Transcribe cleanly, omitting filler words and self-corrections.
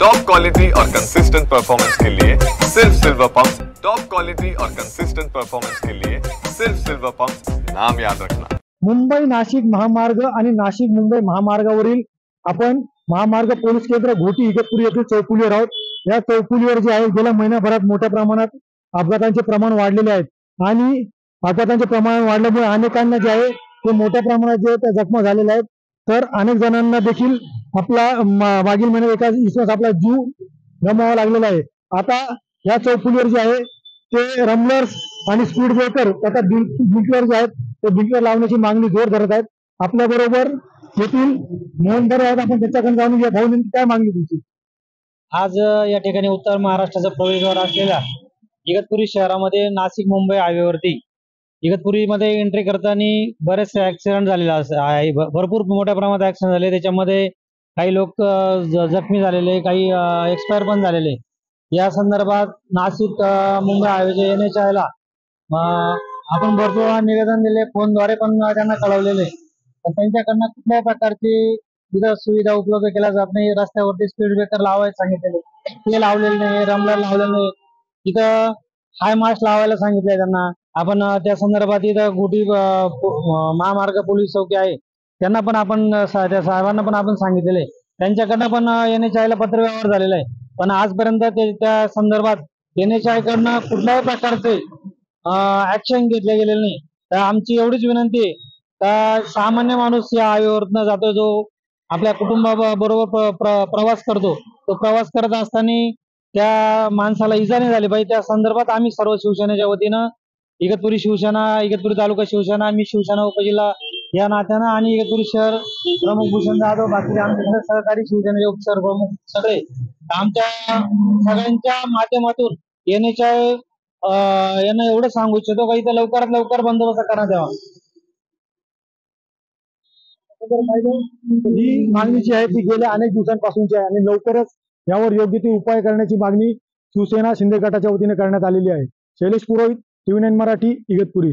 Top quality और consistent performance के लिए सिर्फ सिल्वर पंप। टॉप क्वालिटी और कंसिस्टेंट परफॉर्मेंस के लिए सिर्फ सिल्वर पंप, नाम याद रखना। मुंबई नाशिक महामार्ग आणि नाशिक मुंबई महामार्गावरील आपण महामार्ग पोलीस केंद्र घोटी इगतपुरी येथील चौफुलीवर आहोत। या चौफुलीवर जे आहे गेल्या महिन्याभरात मोठ्या प्रमाणात अपघातांचे प्रमाण वाढलेले आहेत आणि अपघातांचे प्रमाण वाढल्यामुळे अनेकांना जे आहे ते मोठ्या प्रमाणात जे त्या जखमा झालेल्या आहेत। तर अनेक जणांना देखील आपला मागील महिन्यात एका इसमास आपला जीव गमवावा लागलेला आहे। आता या चौफुलीवर जे आहे ते रमलर्स आणि स्पीड ब्रेकर तथा बिल्टवर जे आहेत ते बिल्टर लावण्याची मागणी जोर धरत आहेत। आपल्या बरोबर येथील मोहन भरे आहेत, आपण त्याच्याकडे जाणून घ्या। भाऊ, नेमकी काय मागणी तुमची? आज या ठिकाणी उत्तर महाराष्ट्राचा प्रवेशद्वार असलेल्या इगतपुरी शहरामध्ये नाशिक मुंबई हायवेवरती इगतपुरीमध्ये एंट्री करताना बरेचसे ऍक्सिडेंट झालेले आहे। भरपूर मोठ्या प्रमाणात ऍक्सिडेंट झाले, त्याच्यामध्ये काही लोक जखमी झालेले, काही एक्सपायर पण झालेले। या संदर्भात नाशिक मुंबई हायवेच्या NHI ला आपण भरपूर निवेदन दिले, फोनद्वारे पण त्यांना कळवलेले, पण त्यांच्याकडनं कुठल्याही प्रकारची तिथं सुविधा उपलब्ध केल्या जात नाही। रस्त्यावरती स्पीड ब्रेकर लावायला सांगितलेले, ते लावलेले नाही, रमलर लावलेले नाही, तिथं हाय मास्क लावायला सांगितले त्यांना। आपण त्या संदर्भात इथं घोटी महामार्ग पोलीस चौकी आहे, त्यांना पण आपण त्या साहेबांना पण आपण सांगितलेले, त्यांच्याकडनं पण NHI ला पत्र व्यवहार झालेला आहे, पण आजपर्यंत त्या संदर्भात NHI कडनं कुठल्याही प्रकारचे ऍक्शन घेतले गेलेले नाही। तर आमची एवढीच विनंती आहे का सामान्य माणूस या हायवेवरनं जातो, जो आपल्या कुटुंबाबरोबर प्रवास करतो, तो प्रवास करत असताना त्या माणसाला इजा नाही झाली पाहिजे। त्या संदर्भात आम्ही सर्व शिवसेनेच्या वतीनं इगतपुरी शिवसेना, इगतपुरी तालुका शिवसेना, मी शिवसेना उपजिल्हा या नात्यानं आणि इगतपुरी शहर प्रमुख भूषण जाधव, बाकी आमचे सहकारी शिवसेनेचे उपशहर प्रमुख सगळे आमच्या सगळ्यांच्या माध्यमातून NHI यांना एवढं सांगू इच्छितो का इथं लवकरात लवकर बंदोबस्त करण्यात यावा। ही मागणी जी आहे ती गेल्या अनेक दिवसांपासूनची आहे आणि लवकरच यावर योग्य ती उपाय करण्याची मागणी शिवसेना शिंदे गटाच्या वतीने करण्यात आलेली आहे। शैलेश पुरोहित, TV9 मराठी, इगतपुरी।